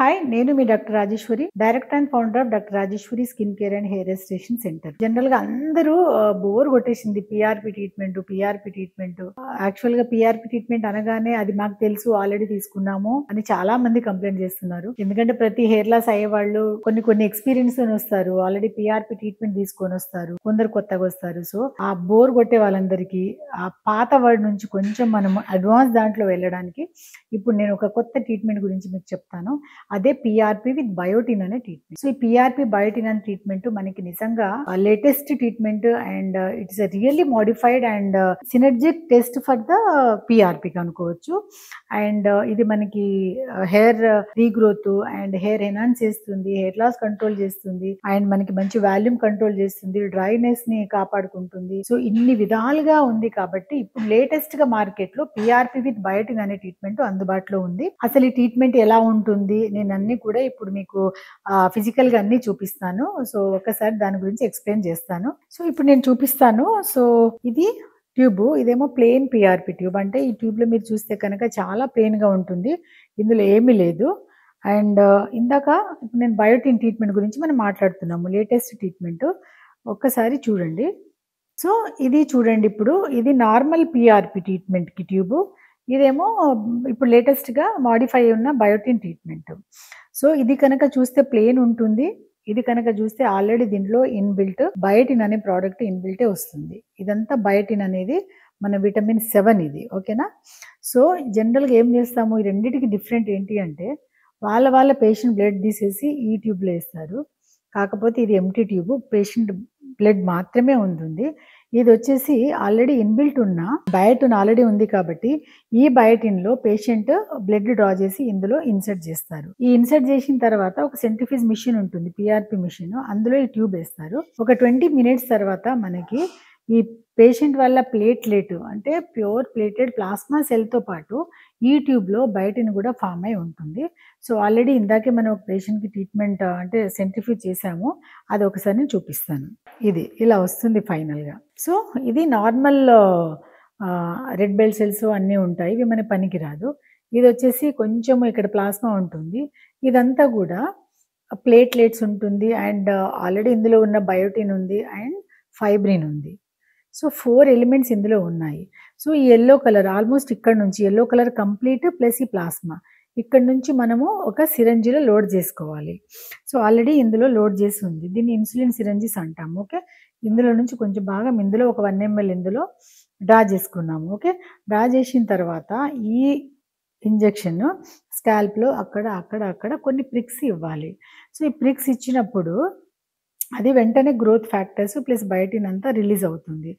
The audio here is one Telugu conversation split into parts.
హాయ్, నేను మీ doctor Rajeswari, director and founder of doctor Rajeswari skin care and hair restoration centre. General గా అందరూ బోర్ కొట్టేసింది పిఆర్పి ట్రీట్మెంట్. యాక్చువల్ గా పిఆర్పి ట్రీట్మెంట్ అనగానే అది మాకు తెలుసు, ఆల్రెడీ తీసుకున్నాము అని చాలా మంది కంప్లైంట్ చేస్తున్నారు. ఎందుకంటే ప్రతి హెయిర్ లాస్ అయ్యే వాళ్ళు కొన్ని ఎక్స్పీరియన్స్ తో వస్తారు, ఆల్రెడీ పిఆర్పి ట్రీట్మెంట్ తీసుకొని వస్తారు, కొందరు కొత్తగా వస్తారు. సో ఆ బోర్ కొట్టే వాళ్ళందరికీ ఆ పాత వర్డ్ నుంచి కొంచెం మనం అడ్వాన్స్ దాంట్లో వెళ్ళడానికి ఇప్పుడు నేను ఒక కొత్త ట్రీట్మెంట్ గురించి మీకు చెప్తాను. అదే పిఆర్పి విత్ బయోటిన్ అనే ట్రీట్మెంట్. సో ఈ పిఆర్పి బయోటిన్ అనే ట్రీట్మెంట్ మనకి నిజంగా latest treatment and it's really modified and synergic test for the PRP అనుకోవచ్చు. అండ్ ఇది మనకి hair regrowth and hair enhance చేస్తుంది, హెయిర్ లాస్ కంట్రోల్ చేస్తుంది, అండ్ మనకి మంచి వాల్యూమ్ కంట్రోల్ చేస్తుంది, డ్రైనెస్ ని కాపాడుకుంటుంది. సో ఇన్ని విధాలుగా ఉంది కాబట్టి ఇప్పుడు లేటెస్ట్ గా మార్కెట్ లో పిఆర్పి విత్ బయోటిన్ అనే ట్రీట్మెంట్ అందుబాటులో ఉంది. అసలు ఈ ట్రీట్మెంట్ ఎలా ఉంటుంది, నేను అన్ని కూడా ఇప్పుడు మీకు ఫిజికల్ గా అన్ని చూపిస్తాను. సో ఒకసారి దాని గురించి ఎక్స్ప్లెయిన్ చేస్తాను. సో ఇప్పుడు నేను చూపిస్తాను. సో ఇది ట్యూబ్, ఇదేమో ప్లెయిన్ పిఆర్పి ట్యూబ్. అంటే ఈ ట్యూబ్ లో మీరు చూస్తే కనుక చాలా ప్లెయిన్ గా ఉంటుంది, ఇందులో ఏమీ లేదు. అండ్ ఇందాక ఇప్పుడు నేను బయోటిన్ ట్రీట్మెంట్ గురించి మనం మాట్లాడుతున్నాము, లేటెస్ట్ ట్రీట్మెంట్. ఒక్కసారి చూడండి. సో ఇది చూడండి, ఇప్పుడు ఇది నార్మల్ పిఆర్పి ట్రీట్మెంట్ కి ట్యూబ్, ఇదేమో ఇప్పుడు లేటెస్ట్ గా మాడిఫై ఉన్న బయోటిన్ ట్రీట్మెంట్. సో ఇది కనుక చూస్తే ప్లెయిన్ ఉంటుంది, ఇది కనుక చూస్తే ఆల్రెడీ దీంట్లో ఇన్బిల్ట్ బయోటిన్ అనే ప్రోడక్ట్ ఇన్బిల్టే వస్తుంది. ఇదంతా బయోటిన్ అనేది మన విటమిన్ 7 ఇది, ఓకేనా. సో జనరల్గా ఏం చేస్తాము, ఈ రెండింటికి డిఫరెంట్ ఏంటి అంటే వాళ్ళ పేషెంట్ బ్లడ్ తీసేసి ఈ ట్యూబ్లో వేస్తారు. కాకపోతే ఇది ఎంటీ ట్యూబ్, పేషెంట్ బ్లడ్ మాత్రమే ఉంటుంది. ఇది వచ్చేసి ఆల్రెడీ ఇన్బిల్ట్ ఉన్న బయోటిన్ ఆల్రెడీ ఉంది కాబట్టి ఈ బయోటిన్ లో పేషెంట్ బ్లడ్ డ్రా చేసి ఇందులో ఇన్సర్ట్ చేస్తారు. ఈ ఇన్సర్ట్ చేసిన తర్వాత ఒక సెంట్రిఫ్యూజ్ మిషన్ ఉంటుంది, పిఆర్పి మిషన్, అందులో ఈ ట్యూబ్ వేస్తారు. ఒక 20 minutes తర్వాత మనకి ఈ పేషెంట్ వల్ల ప్లేట్లెట్ అంటే ప్యూర్ ప్లేటెడ్ ప్లాస్మా సెల్ తో పాటు ఈ ట్యూబ్ లో బయోటిన్ కూడా ఫామ్ అయి ఉంటుంది. సో ఆల్రెడీ ఇందాకే మనం ఒక పేషెంట్ కి ట్రీట్మెంట్ అంటే సెంట్రిఫ్యూజ్ చేసాము, అది ఒకసారి నేను చూపిస్తాను. ఇది ఇలా వస్తుంది ఫైనల్ గా. సో ఇది నార్మల్ రెడ్ బెల్ సెల్స్ అన్నీ ఉంటాయి, ఇవి మన పనికి రాదు. ఇది వచ్చేసి కొంచెం ఇక్కడ ప్లాస్మా ఉంటుంది, ఇదంతా కూడా ప్లేట్లెట్స్ ఉంటుంది, అండ్ ఆల్రెడీ ఇందులో ఉన్న బయోటిన్ ఉంది అండ్ ఫైబ్రిన్ ఉంది. సో 4 ఎలిమెంట్స్ ఇందులో ఉన్నాయి. సో ఈ ఎల్లో కలర్ ఆల్మోస్ట్ ఇక్కడ నుంచి ఎల్లో కలర్ కంప్లీట్ ప్లస్ ఈ ప్లాస్మా ఇక్కడ నుంచి మనము ఒక సిరంజిలో లోడ్ చేసుకోవాలి. సో ఆల్రెడీ ఇందులో లోడ్ చేసి ఉంది, దీన్ని ఇన్సులిన్ సిరంజిస్ అంటాము. ఓకే, ఇందులో నుంచి కొంచెం భాగం ఇందులో ఒక 1 ml ఇందులో డ్రా చేసుకున్నాము. ఓకే, డ్రా చేసిన తర్వాత ఈ ఇంజెక్షన్ స్కాల్ప్లో అక్కడ కొన్ని ప్రిక్స్ ఇవ్వాలి. సో ఈ ప్రిక్స్ ఇచ్చినప్పుడు అది వెంటనే గ్రోత్ ఫ్యాక్టర్స్ ప్లస్ బయోటిన్ అంతా రిలీజ్ అవుతుంది.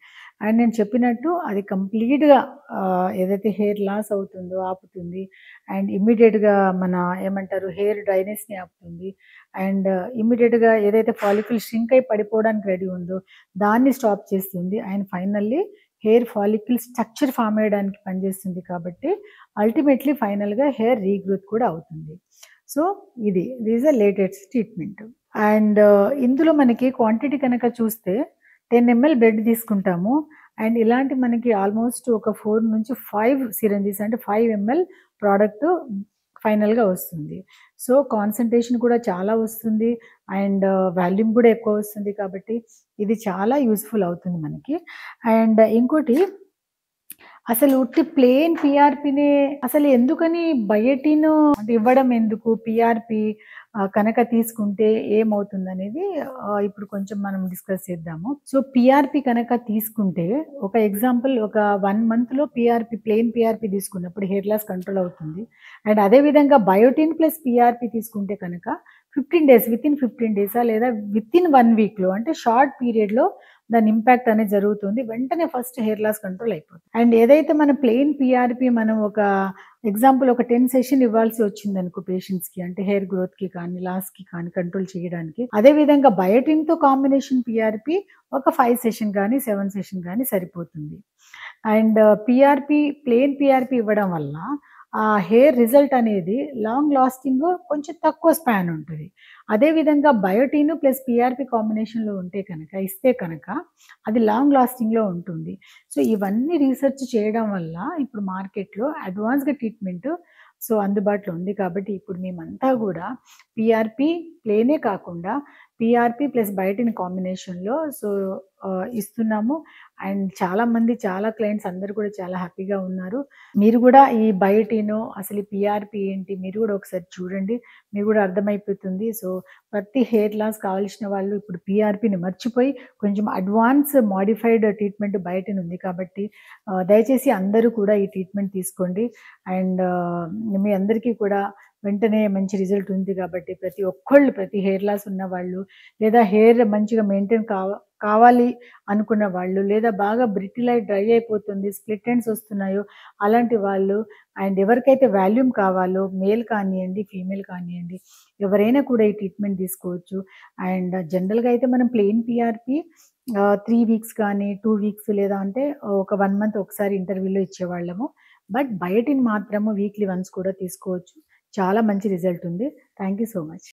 అండ్ నేను చెప్పినట్టు అది కంప్లీట్గా ఏదైతే హెయిర్ లాస్ అవుతుందో ఆపుతుంది, అండ్ ఇమ్మీడియట్గా మన ఏమంటారు హెయిర్ డ్రైనెస్ని ఆపుతుంది, అండ్ ఇమ్మీడియట్గా ఏదైతే ఫాలికల్ ష్రింక్ అయి పడిపోవడానికి రెడీ ఉందో దాన్ని స్టాప్ చేస్తుంది, and finally hair follicle structure form అయ్యడానికి పనిచేస్తుంది. కాబట్టి అల్టిమేట్లీ ఫైనల్గా హెయిర్ రీగ్రోత్ కూడా అవుతుంది. సో ఇది is a latest treatment. And ఇందులో మనకి క్వాంటిటీ కనుక చూస్తే 10 ml బ్లడ్ తీసుకుంటాము, అండ్ ఇలాంటి మనకి ఆల్మోస్ట్ ఒక 4 నుంచి 5 సిరంజెస్ అంటే 5 ml ప్రోడక్ట్ ఫైనల్గా వస్తుంది. సో కాన్సన్ట్రేషన్ కూడా చాలా వస్తుంది, అండ్ వాల్యూమ్ కూడా ఎక్కువ వస్తుంది. కాబట్టి ఇది చాలా యూస్ఫుల్ అవుతుంది మనకి. అండ్ ఇంకోటి, అసలు ఉట్టి ప్లెయిన్ పిఆర్పినే అసలు ఎందుకని బయోటిన్ అంటే ఇవ్వడం ఎందుకు, పిఆర్పి కనుక తీసుకుంటే ఏమవుతుంది అనేది ఇప్పుడు కొంచెం మనం డిస్కస్ చేద్దాము. సో పిఆర్పి కనుక తీసుకుంటే ఒక ఎగ్జాంపుల్ ఒక 1 month లో ప్లెయిన్ పిఆర్పి తీసుకున్నప్పుడు హెయిర్ లాస్ కంట్రోల్ అవుతుంది. అండ్ అదే విధంగా బయోటిన్ ప్లస్ పిఆర్పి తీసుకుంటే కనుక 15 days వితిన్ 15 days లేదా వితిన్ 1 week లో అంటే షార్ట్ పీరియడ్ లో దాని ఇంపాక్ట్ అనేది జరుగుతుంది, వెంటనే ఫస్ట్ హెయిర్ లాస్ కంట్రోల్ అయిపోతుంది. అండ్ ఏదైతే మన ప్లెయిన్ పిఆర్పి మనం ఒక ఎగ్జాంపుల్ ఒక 10 sessions ఇవ్వాల్సి వచ్చింది అనుకో పేషెంట్స్ కి, అంటే హెయిర్ గ్రోత్ కి కానీ లాస్ కి కానీ కంట్రోల్ చేయడానికి, అదే విధంగా బయోటిన్ తో కాంబినేషన్ పిఆర్పి ఒక 5 sessions కానీ 7 sessions కానీ సరిపోతుంది. అండ్ ప్లెయిన్ పిఆర్పి ఇవ్వడం వల్ల ఆ హెయిర్ రిజల్ట్ అనేది లాంగ్ లాస్టింగ్ కొంచెం తక్కువ స్పాన్ ఉంటుంది. అదేవిధంగా బయోటిన్ ప్లస్ పిఆర్పి కాంబినేషన్లో ఇస్తే కనుక అది లాంగ్ లాస్టింగ్లో ఉంటుంది. సో ఇవన్నీ రీసెర్చ్ చేయడం వల్ల ఇప్పుడు మార్కెట్లో అడ్వాన్స్గా ట్రీట్మెంట్ సో, అందుబాటులో ఉంది కాబట్టి ఇప్పుడు మేమంతా గూడా పీఆర్‌పీ ప్లేనే కాకుండా పీఆర్‌పీ ప్లస్ బయోటిన్ కాంబినేషన్‌లో ఇస్తున్నాము. అండ్ చాలామంది చాలా క్లయింట్స్ అందరూ కూడా చాలా హ్యాపీగా ఉన్నారు. మీరు గూడా ఈ బయోటిను అసలు ఈ పీఆర్‌పీ ఏంటి మీరు గూడా ఒకసారి చూడండి. మీకు గూడా అర్థమైపోతుంది. సో, ప్రతి హెయిర్ లాస్ కావాల్సిన వాళ్ళు ఇప్పుడు పీఆర్‌పీని మర్చిపోయి కొంచెం అడ్వాన్స్ మోడిఫైడ్ ట్రీట్మెంట్ బయోటిన్ ఉంది కాబట్టి దయచేసి అందరూ కూడా ఈ ట్రీట్మెంట్ తీసుకోండి. అండ్ మీ అందరికీ కూడా వెంటనే మంచి రిజల్ట్ ఉంది కాబట్టి ప్రతి హెయిర్ లాస్ ఉన్నవాళ్ళు లేదా హెయిర్ మంచిగా మెయింటైన్ కావాలి అనుకున్న వాళ్ళు లేదా బాగా బ్రిటిల్ అయి డ్రై అయిపోతుంది, స్ప్లిట్ ఎండ్స్ వస్తున్నాయో అలాంటి వాళ్ళు అండ్ ఎవరికైతే వాల్యూమ్ కావాలో మేల్ కానియండి, ఫీమేల్ కానియండి ఎవరైనా కూడా ఈ ట్రీట్మెంట్ తీసుకోవచ్చు. అండ్ జనరల్‌గా అయితే మనం ప్లెయిన్ పీఆర్‌పీ 3 వీక్స్ కానీ, 2 వీక్స్ లేదా అంటే ఒక 1 మంత్ ఒకసారి ఇంటర్వ్యూలో ఇచ్చేవాళ్ళము. బట్ బయోటిన్ మాత్రము వీక్లీ వన్స్ కూడా తీసుకోవచ్చు. చాలా మంచి రిజల్ట్ ఉంది. Thank you so much.